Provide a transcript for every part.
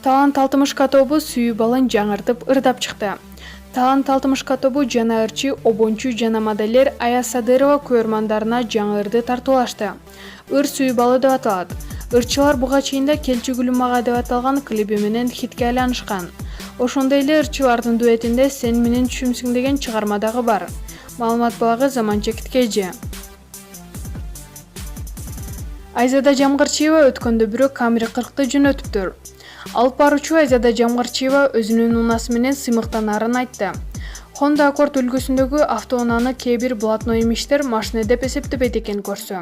Талан-Талтымышка тобу сүйүү балын жаңыртып ырдап чыкты. Талан-Талтымышка тобу жана ырчы, обончу жана моделер Аяз Садырова көрмандарына жаңы ырды тартуулашты. Ыр сүйүү балы деп аталат. Ырчылар буга чейин Келчү гүлүм ага деп аталган клиби менен хитке айланышкан. Ошондой эле ырчылардын дуэтинде Сен менен түшүмсүң деген чыгарма дагы бар. Маалымат булагы Заманча Киткейжи. Айзада Жамгырчиева өткөндө бирөө Камри 40-ты жөнөтүптүр. Алып баруучу Айзада Жамгырчиева өзүнүн унаасы менен сыймыктанарын айтты. Honda Accord үлгүсүндөгү автоунааны кээ бир блатной эмиштер машина деп эсептебейт экен көрсө.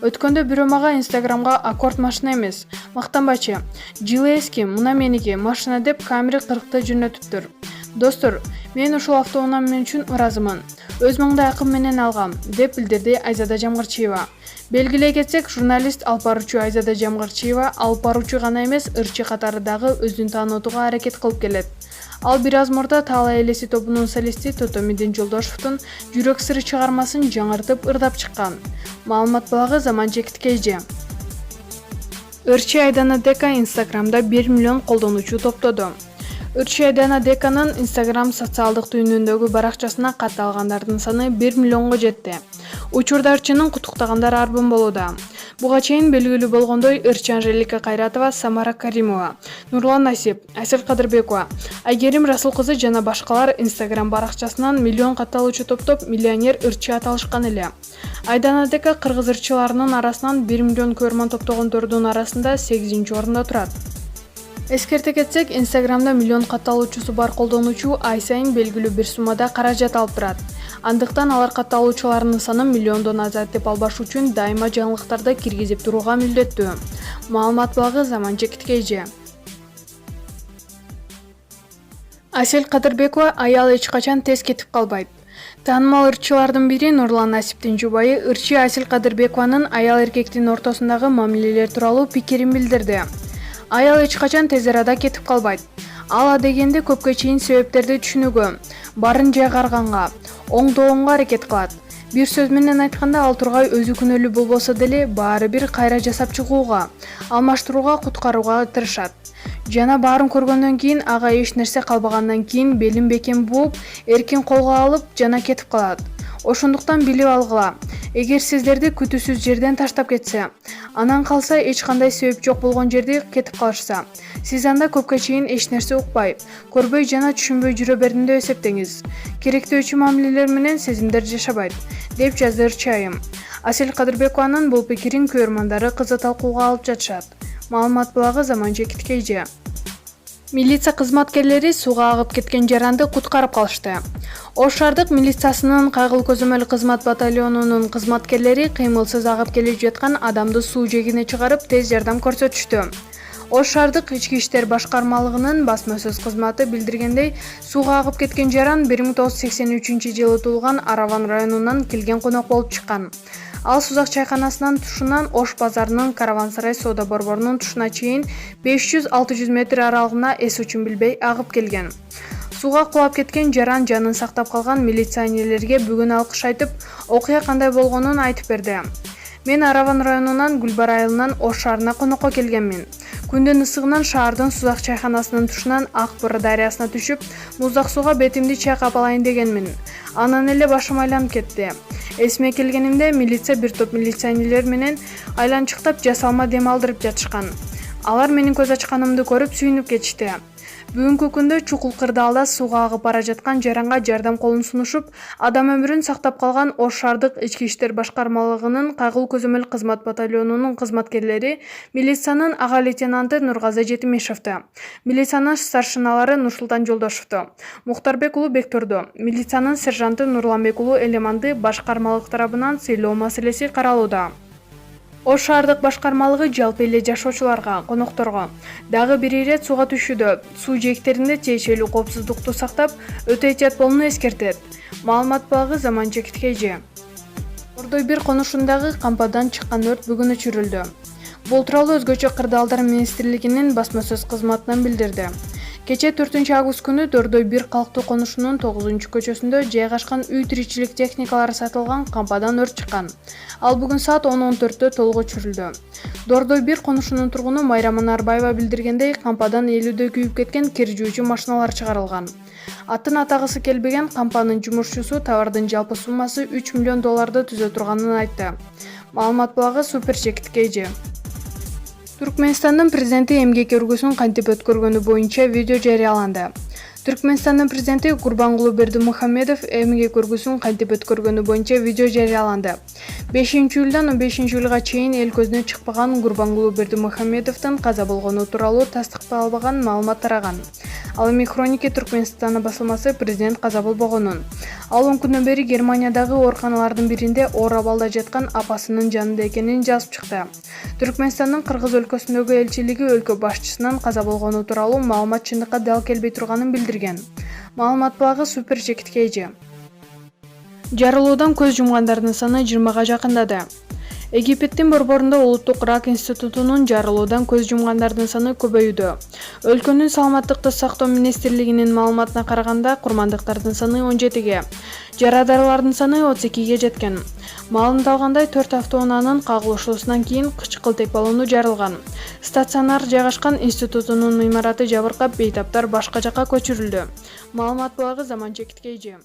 Өткөндө бирөө мага Инстаграмга Accord машина эмес, мактанбачы, жылы эски, мына меники машина деп Камри 40-ты жөнөтүптүр. Достор, мен ушул автоунаам мен үчүн ыраазымын. Өз маңдай акым менен алгам, деп билдирди Айзада Жамгырчиева. Белгилей кетсек, журналист алып баруучу Айзада Жамгырчиева алып баруучу гана эмес, ырчы катары дагы өзүн таанытууга аракет кылып келет. Ал бир аз мурда Таалай элеси тобунун солисти Тотомидин Жолдошевдун Жүрөк сыры чыгармасын жаңыртып ырдап чыккан. Маалымат булагы Заманча Киткейжи. Ырчы Айдана Дека Инстаграмда 1 миллион колдонуучу топтоду. Ырчы Айдана Деканын Инстаграм социалдык түйүнүндөгү баракчасына кат алгандардын саны 1 миллионго жетти. Учурда ырчынын куттуктагандар арбын болууда. Буга чейин белгилүү болгондой, ырчы Анжелика Кайратова, Самара Каримова, Нурлан Насип, Айсел Кадырбекова, Айгерим Расул кызы жана башкалар Инстаграм баракчасынан миллион кат алуучу топтоп миллионер ырчы аталышкан эле. Айдана Дека кыргыз ырчыларынын арасынан 1 миллион көрман топтогондордун арасында 8-орунда турат. Эскерте кетсек, Инстаграмда миллион кат алуучусу бар колдонуучу ай сайын белгилүү бир суммада каражат алып турат. Андыктан алар кат алуучуларынын саны миллиондон азат деп албаш үчүн дайыма жаңылыктарды киргизип турууга милдеттүү. Маалымат булагы Заманча Киткейжи. Айсел Кадырбекова аял эч качан тез кетип калбайт. Таанымал ырчылардын бири Нурлан Насиптин жубайы ырчы Айсел Кадырбекованын аял эркектин ортосундагы мамилелер тууралуу пикирин билдирди. Аял эч качан тез арада кетип калбайт. Ал адегенде көпкө чейин себептерди түшүнүүгө, барын жайгарганга, оңдоонго аракет кылат. Бир сөз менен айтканда, ал тургай өзү күнөөлүү болбосо деле баары бир кайра жасап чыгууга, алмаштырууга, куткарууга тырышат. Жана баарын көргөндөн кийин ага эч нерсе калбагандан кийин белин бекем бууп, эркин колго алып жана кетип калат. Ошондуктан билип алгыла, эгер сиздерди күтүүсүз жерден таштап кетсе, анан калса эч кандай себеп жок болгон жерде кетип калышса, сиз анда көпкө чейин эч нерсе укпай, көрбөй жана түшүнбөй жүрө бердим деп эсептеңиз. Керектөөчү мамилелер менен сезимдер жашабайт, деп жазды ырчы айым. Айсел Кадырбекованын бул пикирин көрмандары кызы талкууга алып жатышат. Маалымат булагы Заманча Киткейжи. Милиция кызматкерлери сууга агып кеткен жаранды куткарып калышты. Ош шаардык милициясынын кайгылуу көзөмөл кызмат батальонунун кызматкерлери кыймылсыз агып келип жаткан адамды суу жээгине чыгарып тез жардам көрсөтүштү. Ош шаардык ички иштер башкармалыгынын басма сөз кызматы билдиргендей, сууга агып кеткен жаран 1983-жылы туулган Араван районунан келген конок болуп чыккан. Ал Сузак чайканасынын тушунан Ош базарынын Караван-Сарай соода борборунун тушуна чейин 500-600 метр аралыгына эс учун билбей агып келген. Сууга кулап кеткен жаран жанын сактап калган милиционерлерге бүгүн алкыш айтып, окуя кандай болгонун айтып берди. Мен Араван районунан Гүлбар айылынан Ош шаарына конокко келгенмин. Күндүн ысыгынан шаардын Сузак чайканасынын тушунан Ак Быры дарыясына түшүп, муздак сууга бетимди чайкап алайын дегенмин. Анан эле башым айланып кетти. Эсиме келгенимде милиция бир топ милиционерлер менен айланчыктап жасалма дем алдырып жатышкан. Алар менин көз ачканымды көрүп сүйүнүп кетишти. Бүгүнкү күндө чукул кырдаалда сууга агып бара жаткан жаранга жардам колун сунушуп, адам өмүрүн сактап калган Ош шаардык ички иштер башкармалыгынын кайгылуу көзөмөл кызмат батальонунун кызматкерлери милициянын ага лейтенанты Нургазы Жетимишевди, милициянын старшиналары Нурсултан Жолдошевду, Мухтарбек уулу Бекторду, милициянын сержанты Нурланбек уулу Элеманды башкармалык тарабынан сыйлоо маселеси каралууда. Ош шаардык башкармалыгы жалпы эле жашоочуларга, конокторго дагы бир ирет сууга түшүүдө суу жээктеринде тиешелүү коопсуздукту сактап, өтө этият болууну эскертет. Маалымат булагы Заманча Киткейжи. Ордой бир конушундагы кампадан чыккан өрт бүгүн өчүрүлдү. Бул тууралуу Өзгөчө кырдаалдар министрлигинин басма сөз кызматынан билдирди. Кече 4-август күнү Дордой 1 калктуу конушунун 9-көчөсүндө жайгашкан үй тиричилик техникалары сатылган кампадан өрт чыккан. Ал бүгүн саат 10:14 толук өчүрүлдү. Дордой 1 конушунун тургуну Майра Манарбаева билдиргендей, кампадан 50 күйүп кеткен кир жуучу машиналар чыгарылган. Атын атагысы келбеген кампанын жумушчусу товардын жалпы суммасы $3 миллион түзө турганын айтты. Маалымат булагы Суперчекитке эже. Түркменстандын президенти эмгек өргүсүн кантип өткөргөнү боюнча видео жарыяланды. Түркменстандын президенти Гурбангулы Бердимухамедов эмгек өргүсүн кантип өткөргөнү боюнча видео жарыяланды. 5-июлдан 15-июлга чейин эл көзүнө чыкпаган Гурбангулы Бердимухамедовдун каза болгону тууралуу тастыкталбаган маалымат тараган. Ал эми Хроники Түркменстан басылмасы президент каза болбогонун, ал 10 күндөн бери Германиядагы ооруканалардын биринде оор абалда жаткан апасынын жанында экенин жазып чыкты. Түркменстандын Кыргыз өлкөсүндөгү элчилиги өлкө башчысынын каза болгону тууралуу маалымат чындыкка дал келбей турганын билдирген. Маалымат булагы Суперчекитке эже. Жарылуудан көз жумгандардын саны 20-га жакындады. Египеттин борборунда Улуттук рак институтунун жарылуудан көз жумгандардын саны көбөйүүдө. Өлкөнүн саламаттыкты сактоо министрлигинин маалыматына караганда, курмандыктардын саны 17-ге, жарадарлардын саны 32-ге жеткен. Маалымдалгандай 4 автоунаанын кагылышуусунан кийин кычкыл-тек баллону жарылган. Стационар жайгашкан институтунун имараты жабыркап, бейтаптар башка жакка көчүрүлдү. Маалымат булагы Заманчекитке эже.